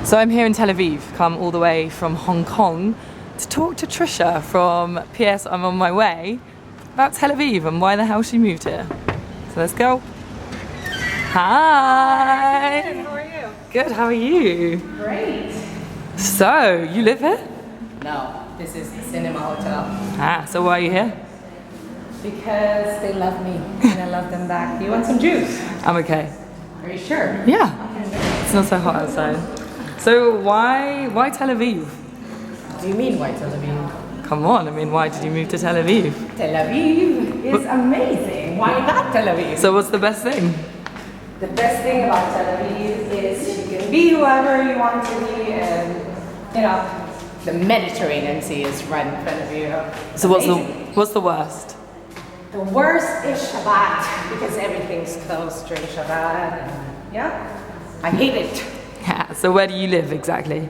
So I'm here in Tel Aviv, come all the way from Hong Kong to talk to Trisha from PS I'm on my way about Tel Aviv and why the hell she moved here. So let's go. Hi! Hi, how are you? Good, how are you? Great. So, you live here? No, this is the cinema hotel. So why are you here? Because they love me and I love them back. Do you want some juice? I'm okay. Are you sure? Yeah, it's not so hot outside. So why Tel Aviv? What do you mean why Tel Aviv? Come on, I mean, why did you move to Tel Aviv? Tel Aviv is amazing. Why not Tel Aviv? So what's the best thing? The best thing about Tel Aviv is you can be whoever you want to be, and you know, the Mediterranean Sea is right in front of you. So what's the worst? The worst is Shabbat, because everything's closed during Shabbat. And, yeah, I hate it. Yeah, so where do you live exactly?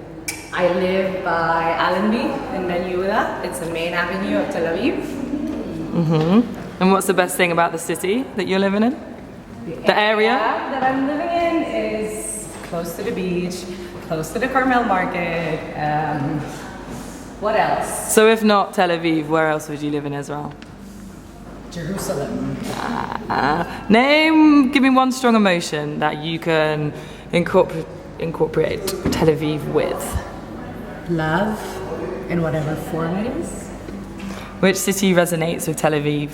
I live by Allenby in Ben Yehuda. It's the main avenue of Tel Aviv. And what's the best thing about the city that you're living in? The area that I'm living in is close to the beach, close to the Carmel Market. What else? So if not Tel Aviv, where else would you live in Israel? Jerusalem. Give me one strong emotion that you can incorporate Tel Aviv with. Love, in whatever form it is. Which city resonates with Tel Aviv?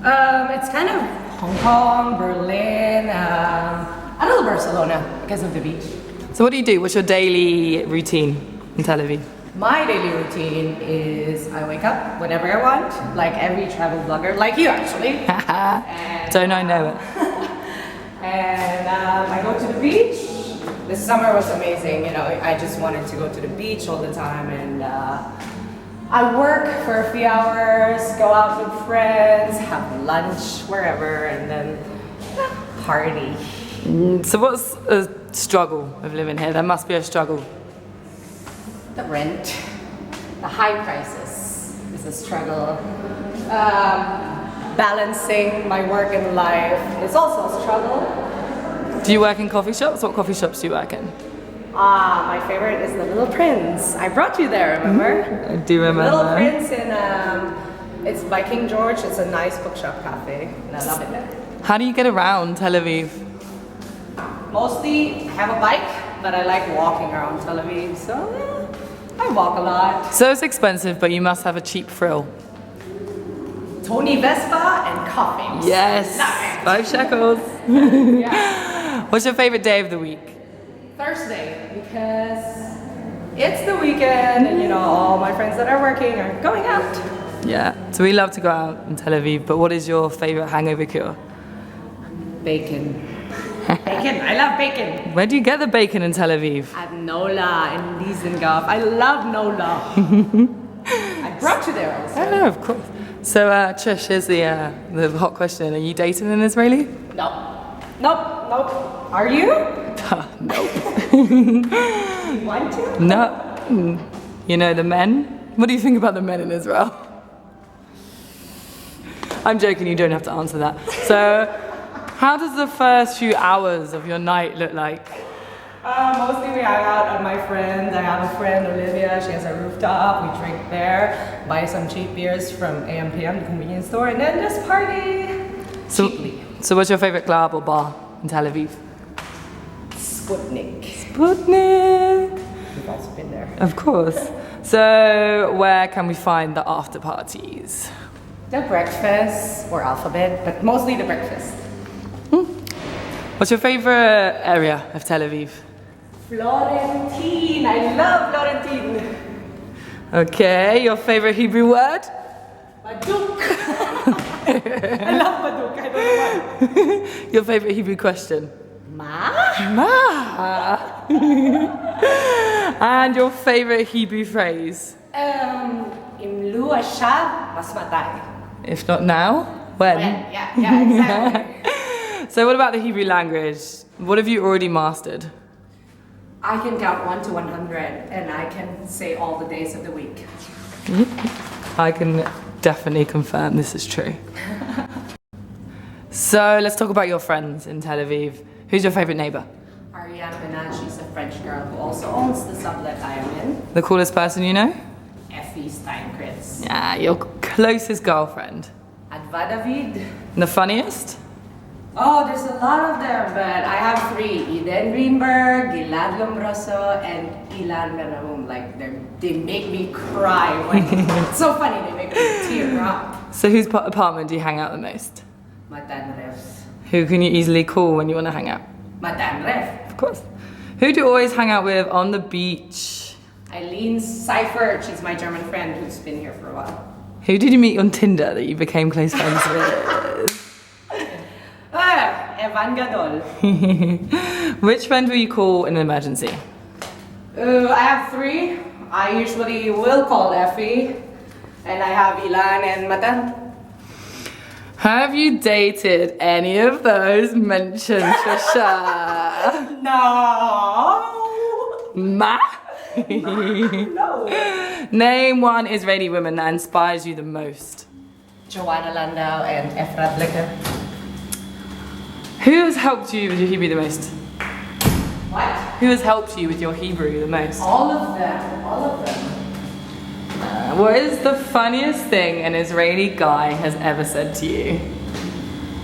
It's kind of Hong Kong, Berlin, a little Barcelona because of the beach. So what do you do? What's your daily routine in Tel Aviv? My daily routine is I wake up whenever I want, like every travel blogger, like you actually. Don't I know it? And I go to the beach. This summer was amazing, you know, I just wanted to go to the beach all the time, and I work for a few hours, go out with friends, have lunch wherever, and then party. So what's a struggle of living here? There must be a struggle. The rent, the high prices is a struggle. Balancing my work and life is also a struggle. Do you work in coffee shops? What coffee shops do you work in? My favorite is the Little Prince. I brought you there, remember? I do remember. Little Prince it's by King George. It's a nice bookshop cafe, and I love it there. How do you get around Tel Aviv? Mostly, I have a bike, but I like walking around Tel Aviv, so I walk a lot. So it's expensive, but you must have a cheap thrill. Tony Vespa and coffee. Yes, 5 shekels. Yeah. What's your favorite day of the week? Thursday, because it's the weekend, and you know, all my friends that are working are going out. Yeah, so we love to go out in Tel Aviv, but what is your favorite hangover cure? Bacon. Bacon, I love bacon. Where do you get the bacon in Tel Aviv? At Nola in Dizengoff. I love Nola. I brought you there also. I know, of course. So Trish, here's the hot question. Are you dating an Israeli? No. Nope. Are you? Nope. You want to? No. You know the men? What do you think about the men in Israel? I'm joking, you don't have to answer that. So, how does the first few hours of your night look like? Mostly we hang out at my friends. I have a friend, Olivia, she has a rooftop. We drink there, buy some cheap beers from AMPM, the convenience store, and then just party cheaply. So what's your favorite club or bar in Tel Aviv? Sputnik. We've also been there. Of course. So where can we find the after parties? The breakfast or alphabet, but mostly the breakfast. What's your favorite area of Tel Aviv? Florentine. I love Florentine. Okay, your favorite Hebrew word? Baduk. I love Baduk. I don't know why. Your favorite Hebrew question? Ma? And your favorite Hebrew phrase? Imlu ashav masmatai. If not now, when? Yeah, exactly. So what about the Hebrew language? What have you already mastered? I can count 1 to 100, and I can say all the days of the week. I can definitely confirm this is true. So let's talk about your friends in Tel Aviv. Who's your favorite neighbor? Ariel. she's a French girl who also owns the sublet I am in. The coolest person you know? Effie Steinkritz. Yeah, your closest girlfriend. Adva David. And the funniest? Oh, there's a lot of them, but I have 3. Eden Greenberg, Gilad Lombroso, and Ilan Merahum. Like, they make me cry. It's so funny, they make me tear up. So whose apartment do you hang out the most? Matan Refs. Who can you easily call when you want to hang out? Matan Ref. Of course. Who do you always hang out with on the beach? Eileen Seifert, she's my German friend who's been here for a while. Who did you meet on Tinder that you became close friends with? Evan Gadol. Which friend will you call in an emergency? I have 3. I usually will call Effie. And I have Ilan and Matan. Have you dated any of those mentioned, Trisha? No. Ma? No. Name one Israeli woman that inspires you the most. Joanna Landau and Efrat Lecker. Who has helped you with your Hebrew the most? What? Who has helped you with your Hebrew the most? All of them. All of them. What is the funniest thing an Israeli guy has ever said to you?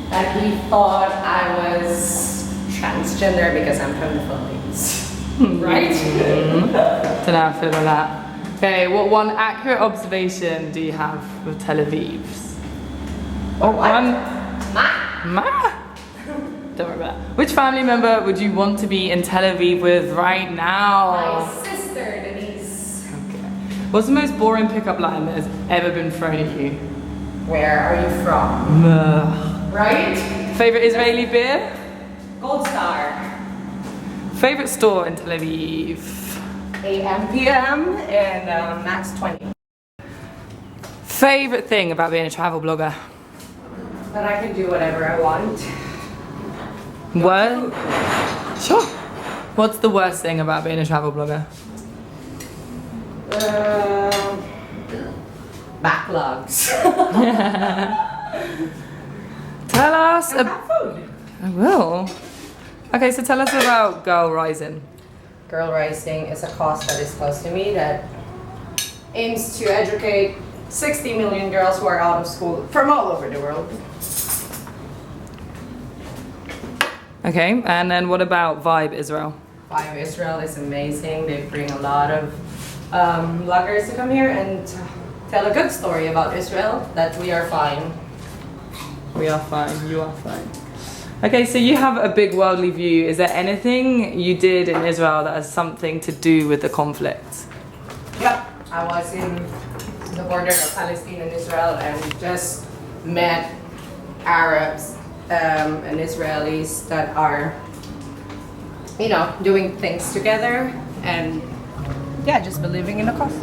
That he thought I was transgender because I'm from the Philippines. Right? Don't know how I feel about that. Okay, what one accurate observation do you have of Tel Aviv? Oh, What? one. Ma? Ma? Don't worry about that. Which family member would you want to be in Tel Aviv with right now? My sister, Denise. Okay. What's the most boring pickup line that has ever been thrown at you? Where are you from? Right? Favorite Israeli beer? Gold Star. Favorite store in Tel Aviv? AM, PM, and Max 20. Favorite thing about being a travel blogger? That I can do whatever I want. What? Sure. What's the worst thing about being a travel blogger? Backlogs. Tell us. Food. I will. Okay, so tell us about Girl Rising. Girl Rising is a cause that is close to me that aims to educate 60 million girls who are out of school from all over the world. Okay, and then what about Vibe Israel? Vibe Israel is amazing. They bring a lot of bloggers to come here and tell a good story about Israel, that we are fine. We are fine, you are fine. Okay, so you have a big worldly view. Is there anything you did in Israel that has something to do with the conflict? Yep, I was in the border of Palestine and Israel and just met Arabs and Israelis that are, you know, doing things together and yeah, just believing in the cause.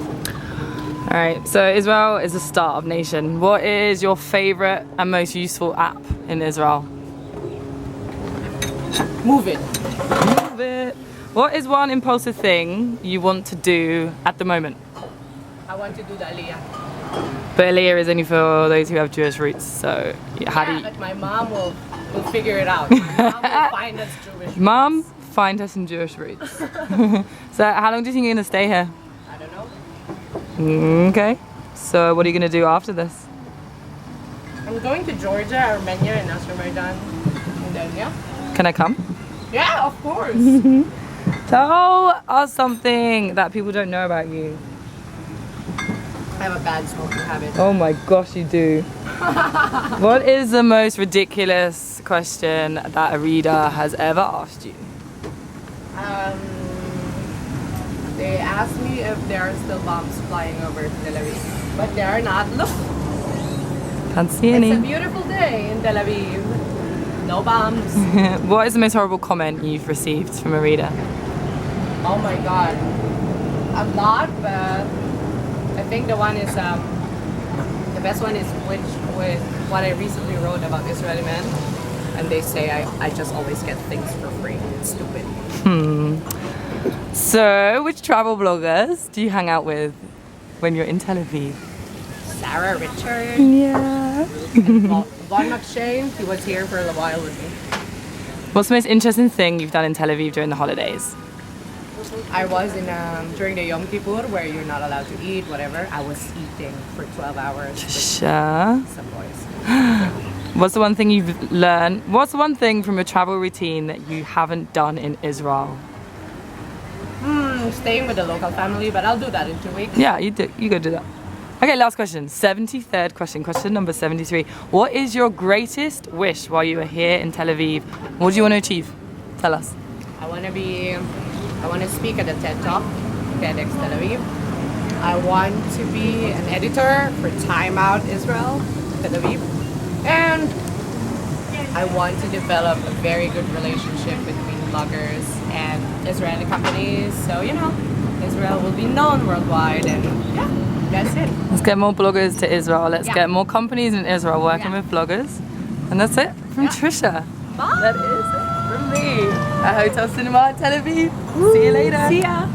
All right, so Israel is a startup nation. What is your favorite and most useful app in Israel? Move it. Move it. What is one impulsive thing you want to do at the moment? I want to do the Aliyah. But Aliyah is only for those who have Jewish roots, so how do you... But my mom will figure it out. My mom will find us Jewish. Mom, find her some Jewish roots. So how long do you think you're going to stay here? I don't know. Okay. So what are you going to do after this? I'm going to Georgia, Armenia, and Azerbaijan. And then, yeah. Can I come? Yeah, of course. Tell us something that people don't know about you. I have a bad smoking habit. Oh my gosh, you do. What is the most ridiculous question that a reader has ever asked you? They asked me if there are still bombs flying over Tel Aviv, but there are not. Look, Can't see any. it's a beautiful day in Tel Aviv. No bombs. What is the most horrible comment you've received from a reader? Oh my god. A lot, but I think the one is the best one is with what I recently wrote about Israeli men, and they say I just always get things for free. It's stupid. So, which travel bloggers do you hang out with when you're in Tel Aviv? Sarah Richard. Yeah. Von McShane, he was here for a while with me. What's the most interesting thing you've done in Tel Aviv during the holidays? I was in during the Yom Kippur where you're not allowed to eat, whatever. I was eating for 12 hours with Trisha. some boys. What's the one thing you've learned? What's the one thing from your travel routine that you haven't done in Israel? Staying with the local family, but I'll do that in 2 weeks. Yeah, you go do that. Okay, last question. 73rd question. Question number 73. What is your greatest wish while you are here in Tel Aviv? What do you want to achieve? Tell us. I want to speak at the TED Talk, TEDx Tel Aviv. I want to be an editor for Time Out Israel, Tel Aviv. And I want to develop a very good relationship between bloggers and Israeli companies. So, Israel will be known worldwide, and yeah, that's it. Let's get more bloggers to Israel. Let's get more companies in Israel working with bloggers. And that's it from Trisha. Bye. That is it from me at Hotel Cinema Tel Aviv. See you later. See ya.